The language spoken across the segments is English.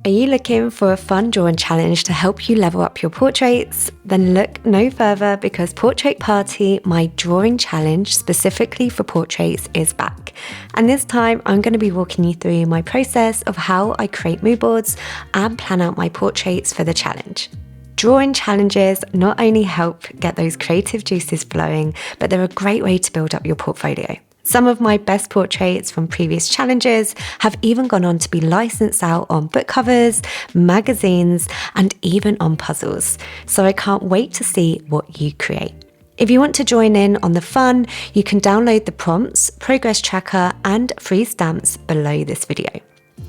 Are you looking for a fun drawing challenge to help you level up your portraits? Then look no further, because Portrait Party, my drawing challenge specifically for portraits, is back. And this time I'm going to be walking you through my process of how I create mood boards and plan out my portraits for the challenge. Drawing challenges not only help get those creative juices flowing, but they're a great way to build up your portfolio. Some of my best portraits from previous challenges have even gone on to be licensed out on book covers, magazines, and even on puzzles. So I can't wait to see what you create. If you want to join in on the fun, you can download the prompts, progress tracker, and free stamps below this video.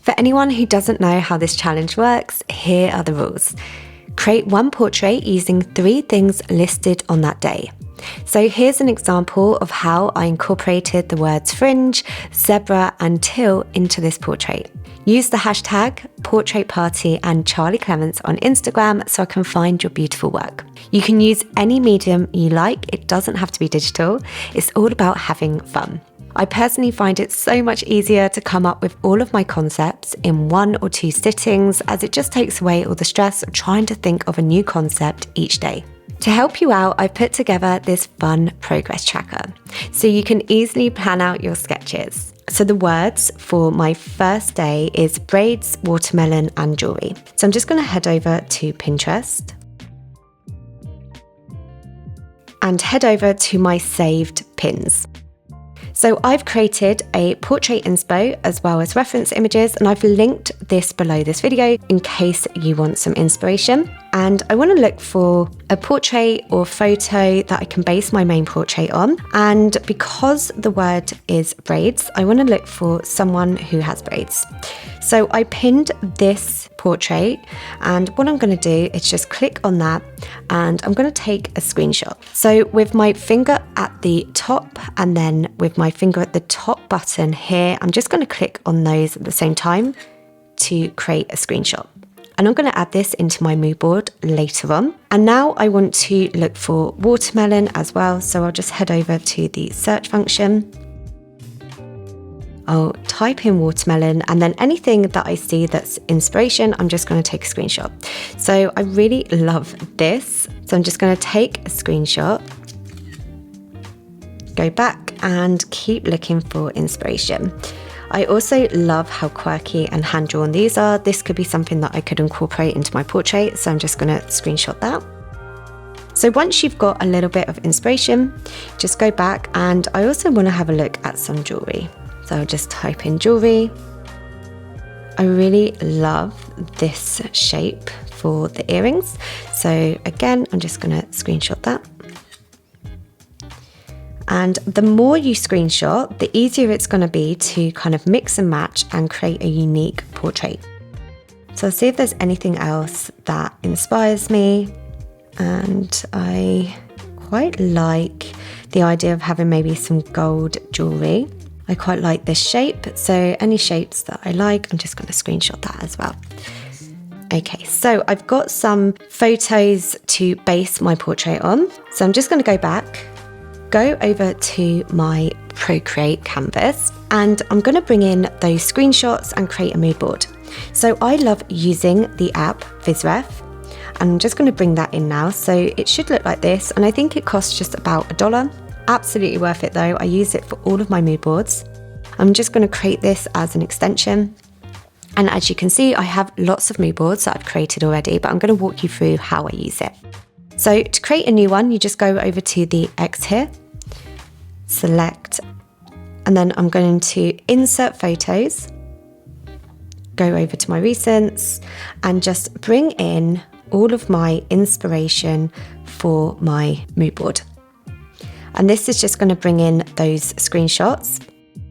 For anyone who doesn't know how this challenge works, here are the rules. Create one portrait using 3 things listed on that day. So here's an example of how I incorporated the words fringe, zebra, and teal into this portrait. Use the hashtag Portrait Party and Charlie Clements on Instagram so I can find your beautiful work. You can use any medium you like, it doesn't have to be digital. It's all about having fun. I personally find it so much easier to come up with all of my concepts in 1 or 2 sittings, as it just takes away all the stress of trying to think of a new concept each day. To help you out, I've put together this fun progress tracker so you can easily plan out your sketches. So the words for my first day is braids, watermelon, and jewelry. So I'm just going to head over to Pinterest and head over to my saved pins. So I've created a portrait inspo as well as reference images, and I've linked this below this video in case you want some inspiration. And I want to look for a portrait or photo that I can base my main portrait on. And because the word is braids, I want to look for someone who has braids. So I pinned this portrait, and what I'm going to do is just click on that and I'm going to take a screenshot. So with my finger at the top and then with my finger at the top button here, I'm just going to click on those at the same time to create a screenshot. And I'm going to add this into my mood board later on. And now I want to look for watermelon as well. So I'll just head over to the search function. I'll type in watermelon, and then anything that I see that's inspiration, I'm just going to take a screenshot. So I really love this. So I'm just going to take a screenshot, go back and keep looking for inspiration. I also love how quirky and hand-drawn these are. This could be something that I could incorporate into my portrait, so I'm just going to screenshot that. So once you've got a little bit of inspiration, just go back, and I also want to have a look at some jewelry. So I'll just type in jewelry. I really love this shape for the earrings. So again, I'm just going to screenshot that. And the more you screenshot, the easier it's going to be to kind of mix and match and create a unique portrait. So I'll see if there's anything else that inspires me. And I quite like the idea of having maybe some gold jewelry. I quite like this shape, so any shapes that I like, I'm just going to screenshot that as well. Okay, so I've got some photos to base my portrait on. So I'm just going to go back, go over to my Procreate canvas, and I'm going to bring in those screenshots and create a mood board. So I love using the app VizRef, and I'm just going to bring that in now. So it should look like this, and I think it costs just about $1. Absolutely worth it though. I use it for all of my mood boards. I'm just going to create this as an extension. And as you can see, I have lots of mood boards that I've created already, but I'm going to walk you through how I use it. So to create a new one, you just go over to the X here, select, and then I'm going to insert photos, go over to my recents, and just bring in all of my inspiration for my mood board. And this is just going to bring in those screenshots.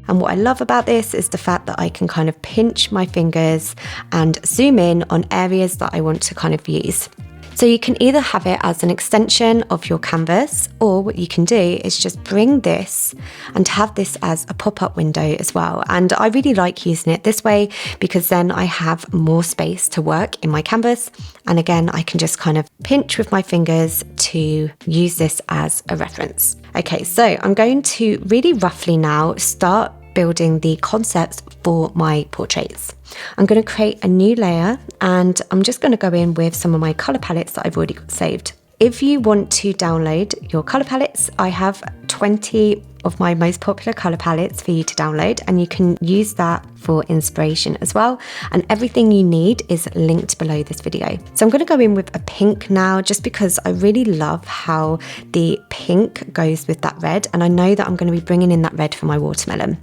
And what I love about this is the fact that I can kind of pinch my fingers and zoom in on areas that I want to kind of use. So you can either have it as an extension of your canvas, or what you can do is just bring this and have this as a pop-up window as well. And I really like using it this way because then I have more space to work in my canvas. And again, I can just kind of pinch with my fingers to use this as a reference. Okay, so I'm going to really roughly now start building the concepts for my portraits. I'm going to create a new layer and I'm just going to go in with some of my color palettes that I've already got saved. If you want to download your color palettes, I have 20 of my most popular color palettes for you to download, and you can use that for inspiration as well. And everything you need is linked below this video. So I'm going to go in with a pink now, just because I really love how the pink goes with that red, and I know that I'm going to be bringing in that red for my watermelon.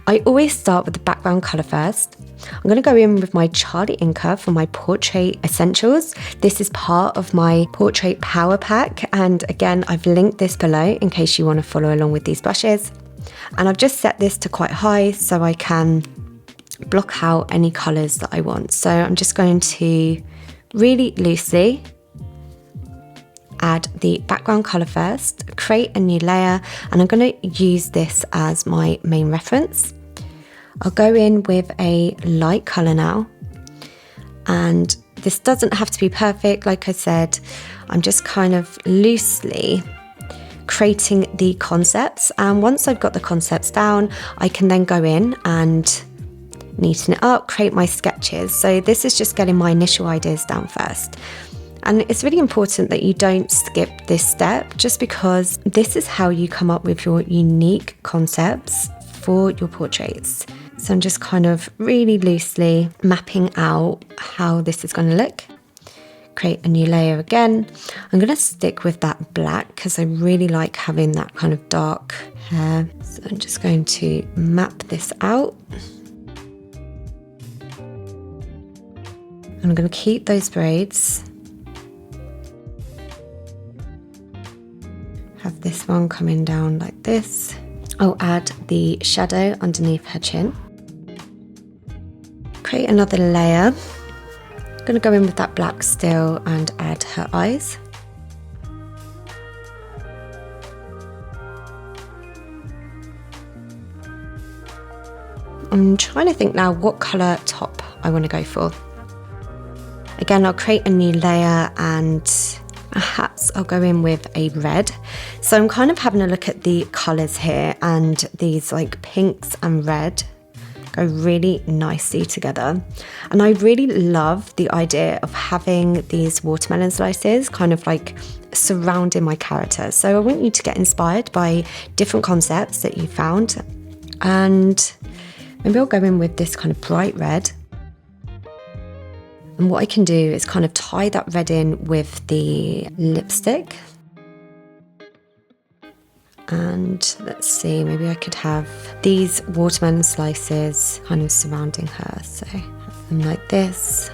I always start with the background color first. I'm going to go in with my Charlie Inca for my portrait essentials. This is part of my portrait power pack, and again, I've linked this below in case you want to follow along with these brushes. And I've just set this to quite high so I can block out any colors that I want. So I'm just going to really loosely add the background color first, create a new layer, and I'm going to use this as my main reference. I'll go in with a light color now, and this doesn't have to be perfect. Like I said, I'm just kind of loosely creating the concepts, and once I've got the concepts down, I can then go in and neaten it up, create my sketches. So this is just getting my initial ideas down first. And it's really important that you don't skip this step, just because this is how you come up with your unique concepts for your portraits. So I'm just kind of really loosely mapping out how this is going to look. Create a new layer again. I'm going to stick with that black because I really like having that kind of dark hair. So I'm just going to map this out. I'm going to keep those braids. Have this one coming down like this. I'll add the shadow underneath her chin. Create another layer. I'm going to go in with that black still and add her eyes. I'm trying to think now what colour top I want to go for. Again, I'll create a new layer and perhaps I'll go in with a red. So I'm kind of having a look at the colours here, and these like pinks and red go really nicely together. And I really love the idea of having these watermelon slices kind of like surrounding my character. So I want you to get inspired by different concepts that you found, and maybe I'll go in with this kind of bright red. And what I can do is kind of tie that red in with the lipstick. And let's see, maybe I could have these watermelon slices kind of surrounding her. So have them like this.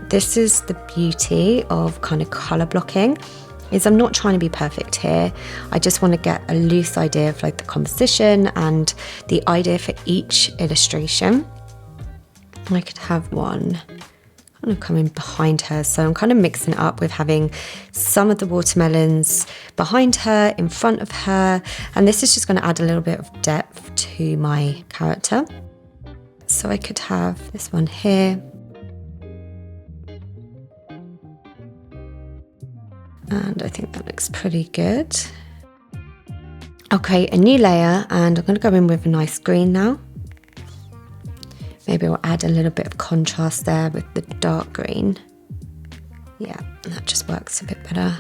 This is the beauty of kind of colour blocking, is I'm not trying to be perfect here. I just want to get a loose idea of like the composition and the idea for each illustration. I could have one kind of coming behind her. So I'm kind of mixing it up with having some of the watermelons behind her, in front of her. And this is just going to add a little bit of depth to my character. So I could have this one here. And I think that looks pretty good. I'll create a new layer and I'm going to go in with a nice green now. Maybe I'll add a little bit of contrast there with the dark green. Yeah, that just works a bit better.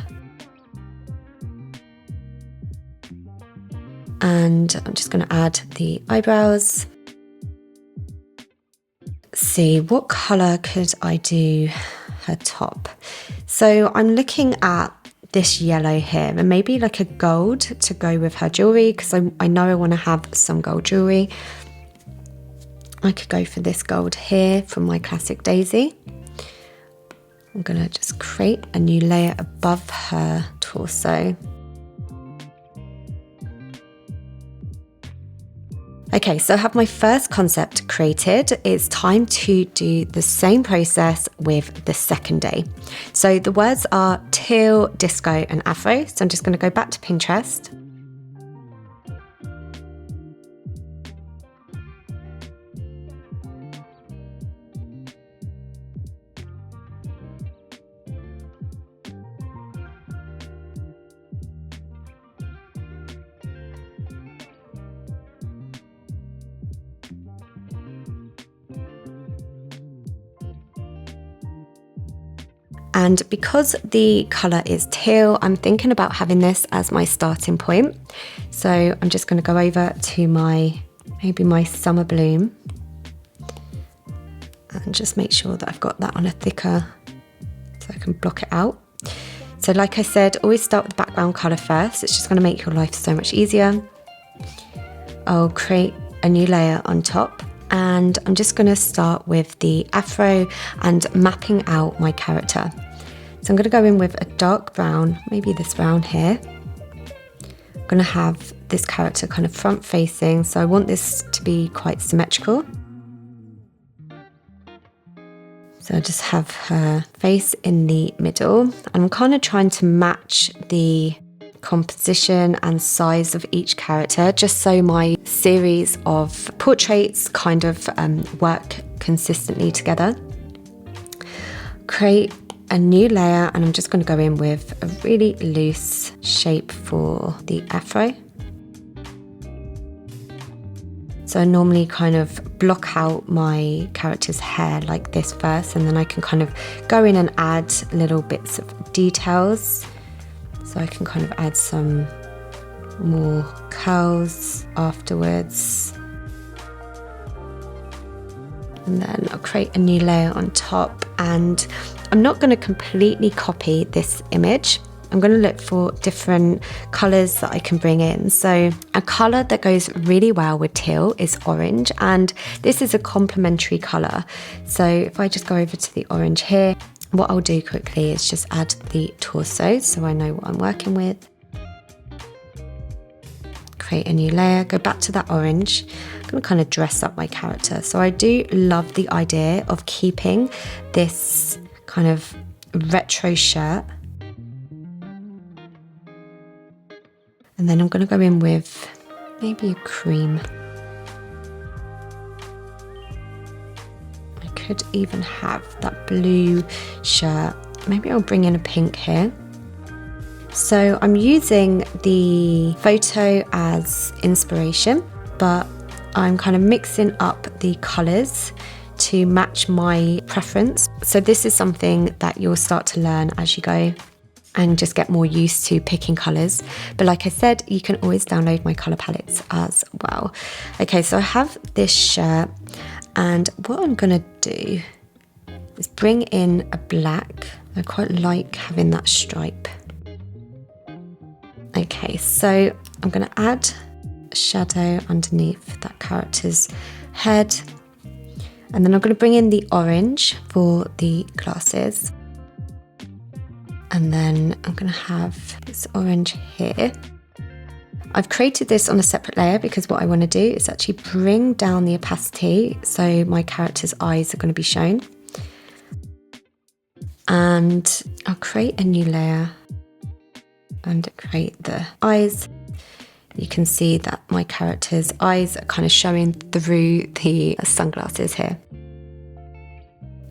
And I'm just going to add the eyebrows. See, what colour could I do her top? So I'm looking at this yellow here, and maybe like a gold to go with her jewellery, because I know I want to have some gold jewellery. I could go for this gold here from my classic daisy. I'm going to just create a new layer above her torso. Okay, so I have my first concept created. It's time to do the same process with the second day. So the words are teal, disco and afro. So I'm just going to go back to Pinterest. And because the colour is teal, I'm thinking about having this as my starting point. So I'm just going to go over to maybe my Summer Bloom and just make sure that I've got that on a thicker so I can block it out. So like I said, always start with the background colour first. It's just going to make your life so much easier. I'll create a new layer on top. And I'm just going to start with the afro and mapping out my character. So I'm going to go in with a dark brown, maybe this brown here. I'm going to have this character kind of front facing, so I want this to be quite symmetrical. So I just have her face in the middle, and I'm kind of trying to match the composition and size of each character, just so my series of portraits kind of work consistently together. Create a new layer, and I'm just going to go in with a really loose shape for the afro. So I normally kind of block out my character's hair like this first, and then I can kind of go in and add little bits of details. So I can kind of add some more curls afterwards. And then I'll create a new layer on top, and I'm not going to completely copy this image. I'm going to look for different colours that I can bring in. So a colour that goes really well with teal is orange, and this is a complementary colour. So if I just go over to the orange here, what I'll do quickly is just add the torso so I know what I'm working with. Create a new layer, go back to that orange. I'm going to kind of dress up my character. So I do love the idea of keeping this kind of retro shirt. And then I'm going to go in with maybe a cream. Could even have that blue shirt. Maybe I'll bring in a pink here. So I'm using the photo as inspiration, but I'm kind of mixing up the colours to match my preference. So this is something that you'll start to learn as you go and just get more used to picking colours. But like I said, you can always download my colour palettes as well. Okay, so I have this shirt, and what I'm gonna do is bring in a black. I quite like having that stripe. Okay, so I'm gonna add a shadow underneath that character's head, and then I'm gonna bring in the orange for the glasses. And then I'm gonna have this orange here. I've created this on a separate layer because what I want to do is actually bring down the opacity so my character's eyes are going to be shown. And I'll create a new layer and create the eyes. You can see that my character's eyes are kind of showing through the sunglasses here.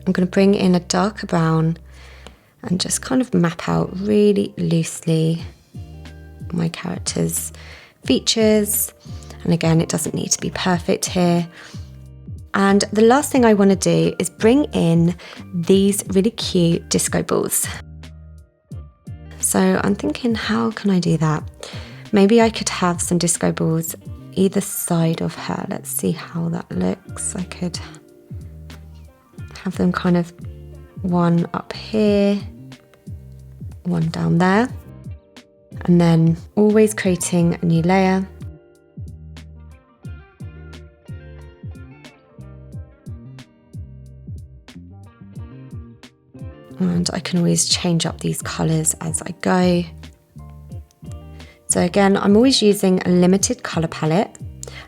I'm going to bring in a darker brown and just kind of map out really loosely my character's features. And again, it doesn't need to be perfect here. And the last thing I want to do is bring in these really cute disco balls. So I'm thinking, how can I do that? Maybe I could have some disco balls either side of her. Let's see how that looks. I could have them kind of one up here, one down there. And then always creating a new layer. And I can always change up these colours as I go. So again, I'm always using a limited colour palette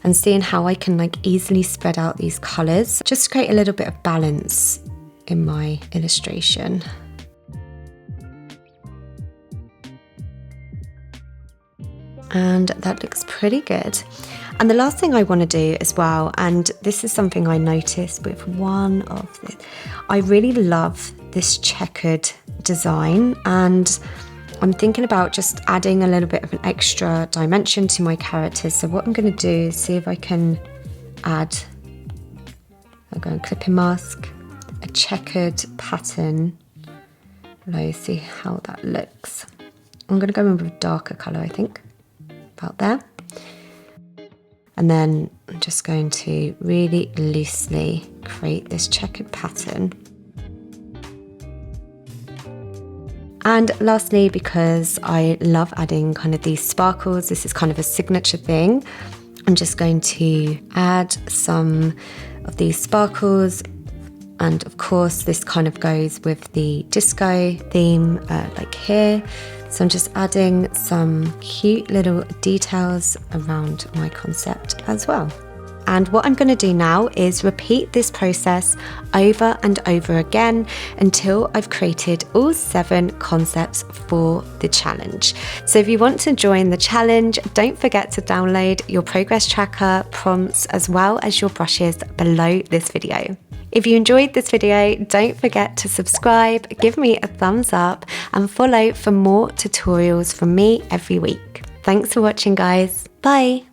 and seeing how I can like easily spread out these colours, just to create a little bit of balance in my illustration. And that looks pretty good. And the last thing I want to do as well, and this is something I noticed with one of the, I really love this checkered design, and I'm thinking about just adding a little bit of an extra dimension to my characters. So what I'm going to do is see if I can add, I'll go and clipping mask, a checkered pattern below, see how that looks. I'm going to go in with a darker colour, I think, about there. And then I'm just going to really loosely create this checkered pattern. And lastly, because I love adding kind of these sparkles, this is kind of a signature thing, I'm just going to add some of these sparkles. And of course, this kind of goes with the disco theme, like here. So I'm just adding some cute little details around my concept as well. And what I'm going to do now is repeat this process over and over again until I've created all 7 concepts for the challenge. So if you want to join the challenge, don't forget to download your progress tracker, prompts, as well as your brushes below this video. If you enjoyed this video, don't forget to subscribe, give me a thumbs up, and follow for more tutorials from me every week. Thanks for watching, guys. Bye.